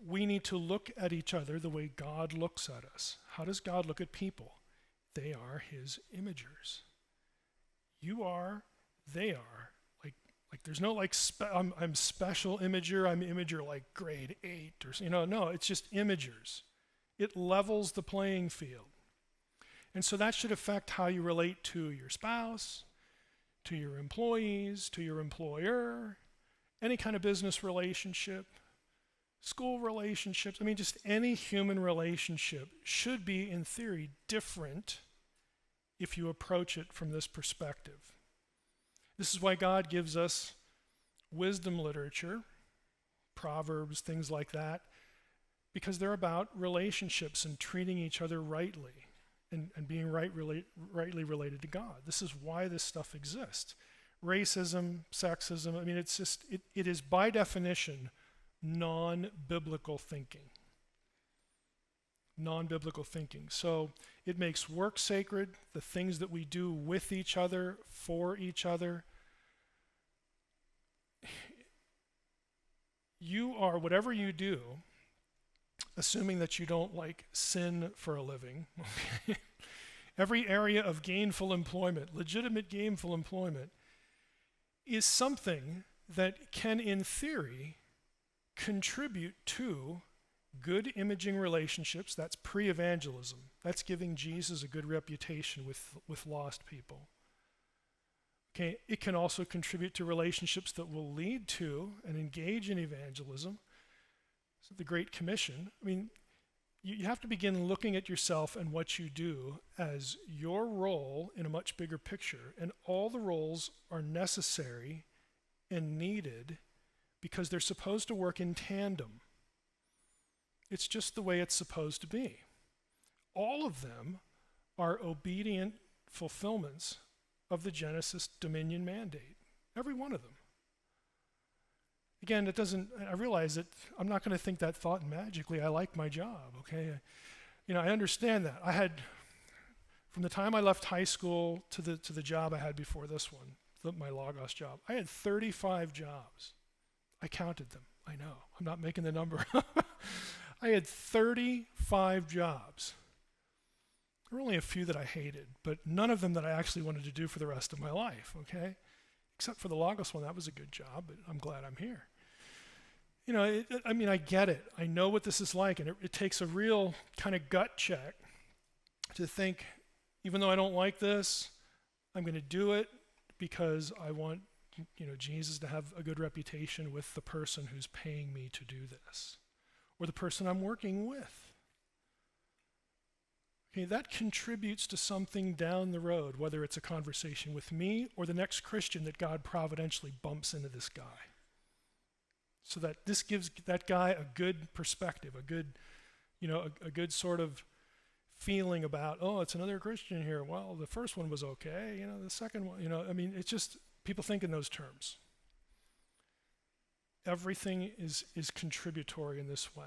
we need to look at each other the way God looks at us. How does God look at people? They are his imagers. You are, they are. Like there's no like, I'm special imager, I'm imager like grade 8 or, no, it's just imagers. It levels the playing field. And so that should affect how you relate to your spouse, to your employees, to your employer, any kind of business relationship, school relationships. I mean, just any human relationship should be, in theory, different if you approach it from this perspective. This is why God gives us wisdom literature, Proverbs, things like that, because they're about relationships and treating each other rightly and being rightly related to God. This is why this stuff exists. Racism, sexism, I mean, it's just, it is by definition non-biblical thinking. Non-biblical thinking. So it makes work sacred, the things that we do with each other, for each other. You are, whatever you do, assuming that you don't like sin for a living, every area of gainful employment, legitimate gainful employment, is something that can, in theory, contribute to good imaging relationships. That's pre-evangelism. That's giving Jesus a good reputation with lost people. Okay, it can also contribute to relationships that will lead to and engage in evangelism. So the Great Commission. I mean, you have to begin looking at yourself and what you do as your role in a much bigger picture. And all the roles are necessary and needed because they're supposed to work in tandem. It's just the way it's supposed to be. All of them are obedient fulfillments of the Genesis dominion mandate. Every one of them. Again, I realize that I'm not going to think that thought magically. I like my job, okay? I understand that. From the time I left high school to the job I had before this one, my Logos job, I had 35 jobs. I counted them. I know. I'm not making the number. I had 35 jobs. There were only a few that I hated, but none of them that I actually wanted to do for the rest of my life, okay? Except for the Logos one, that was a good job, but I'm glad I'm here. I get it. I know what this is like, and it takes a real kind of gut check to think, even though I don't like this, I'm going to do it because I want, Jesus to have a good reputation with the person who's paying me to do this, or the person I'm working with. Okay, that contributes to something down the road, whether it's a conversation with me or the next Christian that God providentially bumps into this guy. So that this gives that guy a good perspective, a good sort of feeling about, oh, it's another Christian here. Well, the first one was okay, the second one, it's just, people think in those terms. Everything is contributory in this way.